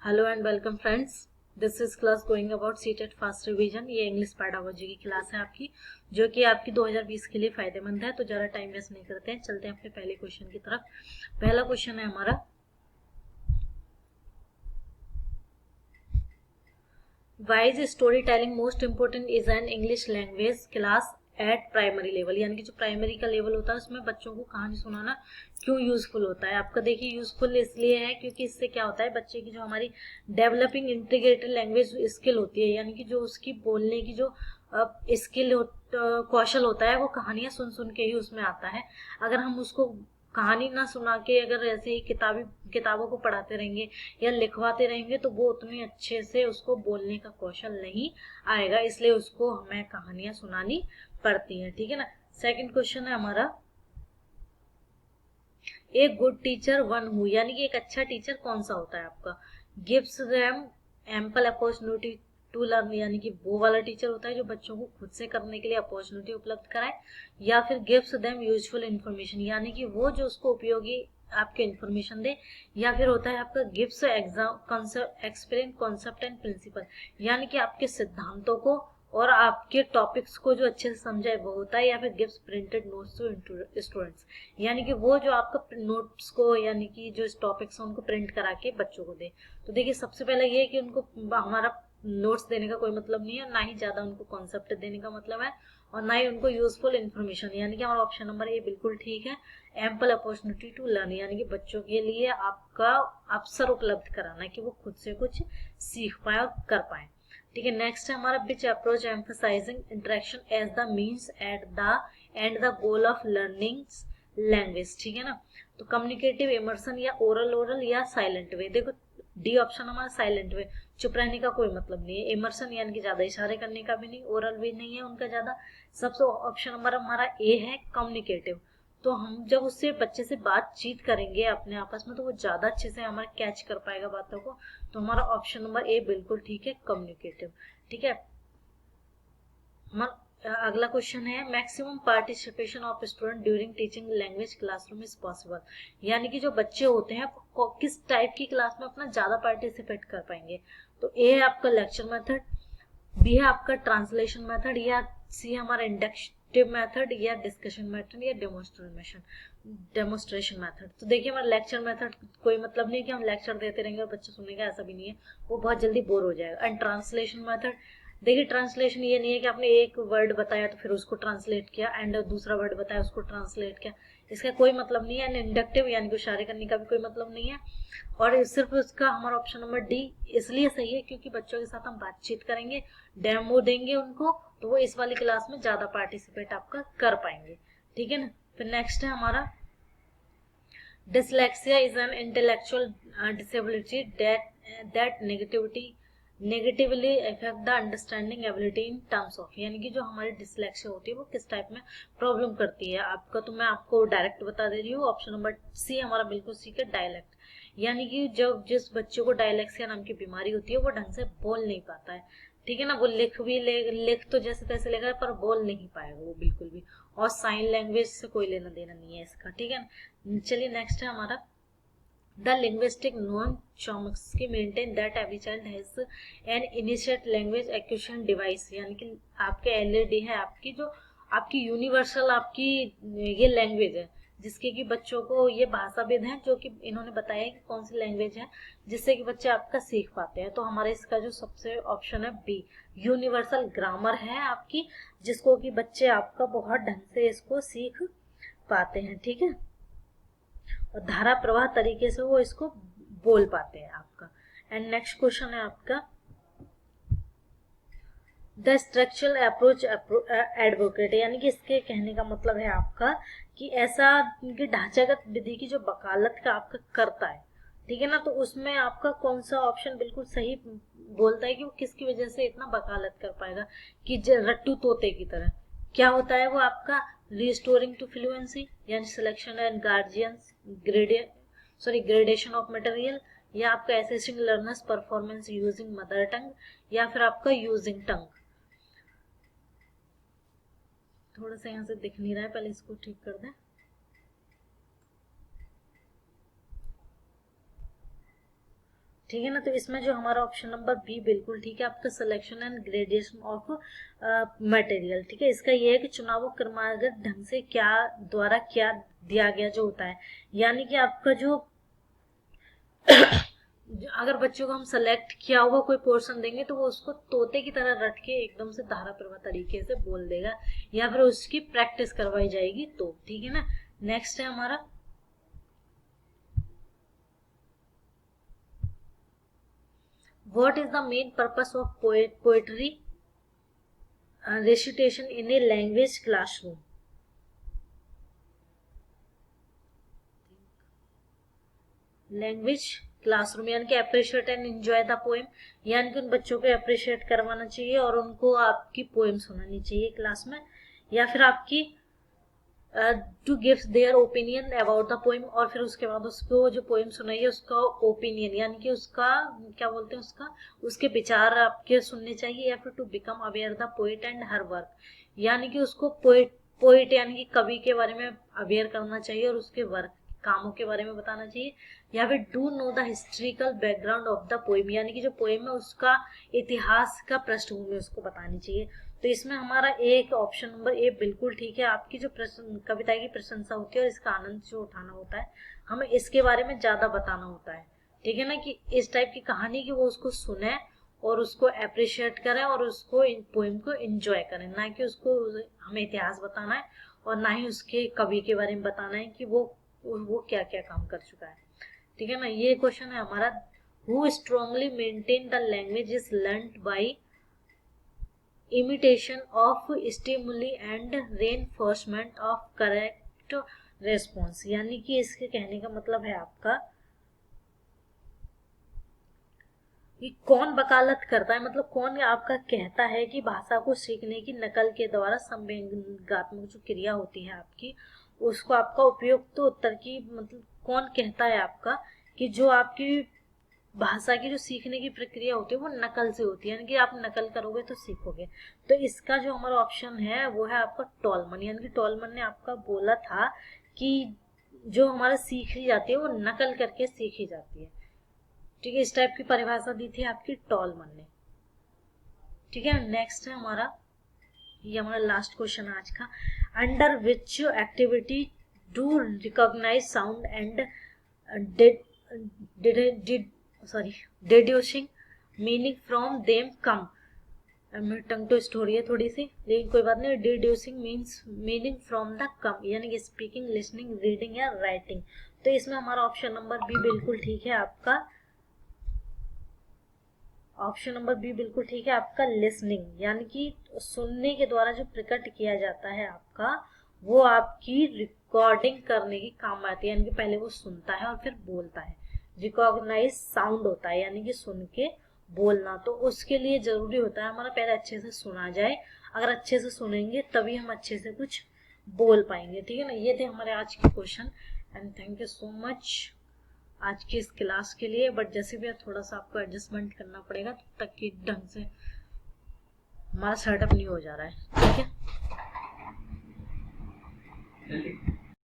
Hello and welcome friends. This is class going about CTET fast revision. ये English pedagogy की class है आपकी, जो कि आपकी 2020 के लिए फायदेमंद है। तो ज़्यादा टाइम वेस्ट नहीं करते हैं, चलते हैं अपने पहले क्वेश्चन की तरफ। पहला क्वेश्चन है हमारा, why is story telling most important is an English language class at primary level. यानी कि जो प्राइमरी का लेवल होता है उसमें बच्चों को कहानी सुनाना क्यों यूजफुल होता है। आपका देखिए यूजफुल इसलिए है क्योंकि इससे क्या होता है, बच्चे की जो हमारी डेवलपिंग इंटीग्रेटेड लैंग्वेज स्किल होती है, यानी कि जो उसकी बोलने की जो स्किल कौशल होता है, वो कहानियां सुन सुन के ही उसमें आता है। अगर हम उसको कहानी ना सुना के अगर ऐसे ही किताबों को पढ़ाते रहेंगे या लिखवाते रहेंगे तो वो उतनी अच्छे से उसको बोलने का कौशल नहीं आएगा। इसलिए उसको हमें कहानियां सुनानी पड़ती हैं, ठीक है ना। सेकंड क्वेश्चन है हमारा, एक गुड टीचर वन हु, यानी कि एक अच्छा टीचर कौन सा होता है आपका, gives them ample opportunity to learn, यानी कि वो वाला टीचर होता है जो बच्चों को खुद से करने के लिए अपॉर्चुनिटी उपलब्ध कराए, या फिर गिव्स देम यूजफुल इन्फॉर्मेशन, यानी कि वो जो उसको उपयोगी आपके इन्फॉर्मेशन दे, या फिर होता है आपका gives exam concept explain concept and principle, यानी कि आपके सिद्धांतों को और आपके टॉपिक्स को जो अच्छे से समझाए वो होता है, या फिर gives printed notes to students, यानी कि वो जो आपका नोट्स को यानी कि जो टॉपिक्स हैं उनको प्रिंट करा के बच्चों को दे। तो देखिए सबसे पहले ये है कि उनको हमारा नोट्स देने का कोई मतलब नहीं है, ना ही ज्यादा उनको कॉन्सेप्ट देने का मतलब है, और ना ही उनको यूजफुल इन्फॉर्मेशन, यानी कि हमारा ऑप्शन नंबर ए बिल्कुल ठीक है। एम्पल अपॉर्चुनिटी टू लर्न, यानी कि बच्चों के लिए आपका अवसर उपलब्ध कराना कि वो खुद से कुछ सीख पाए और कर पाए। ठीक है, नेक्स्ट है हमारा, which approach emphasising interaction as the means at the end the goal of learning language, ठीक है ना। तो कम्युनिकेटिव इमर्सन या ओरल या साइलेंट वे। देखो डी ऑप्शन हमारा साइलेंट वे, चुप रहने का कोई मतलब नहीं है। इमर्सन यानी कि ज्यादा इशारे करने का भी नहीं, ओरल भी नहीं है उनका ज्यादा। सबसे ऑप्शन नंबर हमारा ए है कम्युनिकेटिव। तो हम जब उससे बच्चे से बातचीत करेंगे अपने आपस में तो वो ज्यादा अच्छे से हमारा कैच कर पाएगा बातों को। तो हमारा ऑप्शन नंबर ए बिल्कुल ठीक है, कम्युनिकेटिव। ठीक है, हमारा अगला क्वेश्चन है, maximum participation of student during teaching language classroom is possible, यानी कि जो बच्चे होते हैं किस टाइप की क्लास में अपना ज्यादा पार्टिसिपेट कर पाएंगे। तो ए है आपका लेक्चर मेथड, बी है आपका ट्रांसलेशन मेथड, या सी हमारा इंडक्टिव मेथड, या डिस्कशन मेथड, या डेमोस्ट्रेशन मेथड। तो देखिए हमारा लेक्चर मेथड कोई मतलब नहीं कि हम लेक्चर देते रहेंगे और बच्चे सुनेगा, ऐसा भी नहीं है, वो बहुत जल्दी बोर हो जाएगा। एंड ट्रांसलेशन मेथड, देखिए ट्रांसलेशन ये नहीं है कि आपने एक वर्ड बताया तो फिर उसको ट्रांसलेट किया, एंड दूसरा वर्ड बताया उसको ट्रांसलेट किया, इसका कोई मतलब नहीं है। एंड इंडक्टिव यानी कि इशारे करने का भी कोई मतलब नहीं है। और सिर्फ उसका हमारा ऑप्शन नंबर डी इसलिए सही है क्योंकि बच्चों के साथ हम बातचीत करेंगे, डेमो देंगे उनको, तो वो इस वाली क्लास में ज्यादा पार्टिसिपेट आपका कर पाएंगे। ठीक है ना। फिर नेक्स्ट है हमारा, dyslexia is an intellectual disability that negatively affect the understanding ability in terms of, यानी कि जो हमारी डिसलेक्सिया होती है वो किस टाइप में प्रॉब्लम करती है आपका। तो मैं आपको डायरेक्ट बता दे रही हूँ, ऑप्शन नंबर सी हमारा बिल्कुल सी का डायलेक्ट, यानी कि जब जिस बच्चे को डायलेक्सिया नाम की बीमारी होती है वो ढंग से बोल नहीं पाता है, ठीक है ना। वो लिख तो जैसे तैसे लिख रहा है पर बोल नहीं पाएगा वो बिल्कुल भी, और साइन लैंग्वेज से कोई लेना देना नहीं है इसका, ठीक है ना। चलिए नेक्स्ट है हमारा, the linguistic non Chomsky maintain that every child has an initiate language acquisition device, यानी कि आपके एलईडी है आपकी, जो आपकी यूनिवर्सल आपकी ये लैंग्वेज है, जिसके कि बच्चों को ये भाषाविद हैं जो कि इन्होंने बताया कि कौन सी लैंग्वेज है जिससे कि बच्चे आपका सीख पाते हैं। तो हमारे इसका जो सबसे ऑप्शन है बी, यूनिवर्सल ग्रामर है आपकी, जिसको कि बच्चे आपका बहुत ढंग से इसको सीख पाते हैं, ठीक है, और धारा प्रवाह तरीके से वो इसको बोल पाते हैं आपका। एंड नेक्स्ट क्वेश्चन है आपका, द स्ट्रक्चरल अप्रोच एडवोकेट, यानी कि इसके कहने का मतलब है आपका कि ऐसा कि ढांचागत विधि की जो वकालत का आपका करता है, ठीक है ना। तो उसमें आपका कौन सा ऑप्शन बिल्कुल सही बोलता है कि वो किसकी वजह से इतना वकालत कर पाएगा, कि रट्टू तोते की तरह। क्या होता है वो आपका, रिस्टोरिंग टू फ्लुएंसी, यानी selection and guardians gradation of material, या आपका assessing learners performance using mother tongue, या फिर आपका यूजिंग टंग। थोड़ा सा यहाँ से दिख नहीं रहा है, पहले इसको ठीक कर दें। ठीक है ना। तो इसमें जो हमारा ऑप्शन नंबर बी बिल्कुल ठीक है आपका, selection and gradation of material. ठीक है, इसका ये है कि चुनाव क्रमागत ढंग से क्या द्वारा क्या दिया गया जो होता है, यानी कि आपका जो अगर बच्चों को हम सेलेक्ट किया हुआ कोई पोर्शन देंगे तो वो उसको तोते की तरह रट के एकदम से धारा प्रवाह तरीके से बोल देगा, या फिर उसकी प्रैक्टिस करवाई जाएगी तो। ठीक है ना। नेक्स्ट है हमारा what is the main purpose of poetry recitation in a language classroom. Language classroom यानी कि appreciate and enjoy the poem, यानी कि उन बच्चों को अप्रिशिएट करवाना चाहिए और उनको आपकी पोएम सुनानी चाहिए क्लास में, या फिर आपकी to give their opinion about the poem, और फिर उसके बाद उसको जो पोएम सुनाई है उसका ओपिनियन यानी कि उसका क्या बोलते हैं उसके विचार आपके सुनने चाहिए, या फिर to become aware the poet and her work, यानी कि उसको पोएट यानी कि कवि के बारे में अवेयर करना चाहिए और उसके वर्क कामों के बारे में बताना चाहिए, या फिर do know the historical background of the poem, यानी कि जो पोएम है उसका इतिहास का पृष्ठभूमि उसको बतानी चाहिए। तो इसमें हमारा एक ऑप्शन नंबर ए बिल्कुल ठीक है। आपकी जो कविता की प्रशंसा होती है और इसका आनंद जो उठाना होता है, हमें इसके बारे में ज्यादा बताना होता है। ठीक है ना, कि इस टाइप की कहानी की वो उसको सुने और उसको अप्रिशिएट करें और उसको पोएम को एंजॉय करें, ना कि उसको हमें इतिहास बताना है और ना ही उसके कवि के बारे में बताना है कि वो क्या क्या काम कर चुका है। ठीक है ना। ये क्वेश्चन है हमारा who strongly maintain the language is learned by imitation of stimuli and reinforcement of correct response, यानी कि इसके कहने का मतलब है आपका कि कौन वकालत करता है, मतलब कौन आपका कहता है कि भाषा को सीखने की नकल के द्वारा संवेगात्मक जो क्रिया होती है आपकी उसको आपका उपयुक्त तो उत्तर की, मतलब कौन कहता है आपका कि जो आपकी भाषा की जो सीखने की प्रक्रिया होती है वो नकल से होती है, यानी कि आप नकल करोगे तो सीखोगे। तो इसका जो हमारा ऑप्शन है वो है आपका टॉलमन, यानी कि टॉलमन ने आपका बोला था कि जो हमारा सीखी जाती है वो नकल करके सीखी जाती है। ठीक है, इस टाइप की परिभाषा दी थी आपकी टॉलमन ने। ठीक है, नेक्स्ट है हमारा, ये हमारा लास्ट क्वेश्चन आज का, under which activity do recognise sound and deducing meaning from them come। मेरी टंग ट्विस्ट हो रही है थोड़ी सी, लेकिन कोई बात नहीं। deducing means meaning from the come, यानी कि स्पीकिंग, लिसनिंग, रीडिंग या राइटिंग। तो इसमें हमारा ऑप्शन नंबर बी बिल्कुल ठीक है आपका, ऑप्शन नंबर बी बिल्कुल ठीक है आपका, लिसनिंग, यानी कि सुनने के द्वारा जो प्रकट किया जाता है आपका वो आपकी रिकॉर्डिंग करने की काम आती है, यानी कि पहले वो सुनता है और फिर बोलता है। रिकॉग्नाइज साउंड होता है यानी कि सुन के बोलना, तो उसके लिए जरूरी होता है हमारा पहले अच्छे से सुना जाए। अगर अच्छे से सुनेंगे तभी हम अच्छे से कुछ बोल पाएंगे। ठीक है ना। ये थे हमारे आज के question and thank you so much आज की इस क्लास के लिए। बट जैसे भी थोड़ा सा आपको एडजस्टमेंट करना पड़ेगा तब तक कि ढंग से हमारा सेटअप नहीं हो जा रहा है। ठीक है।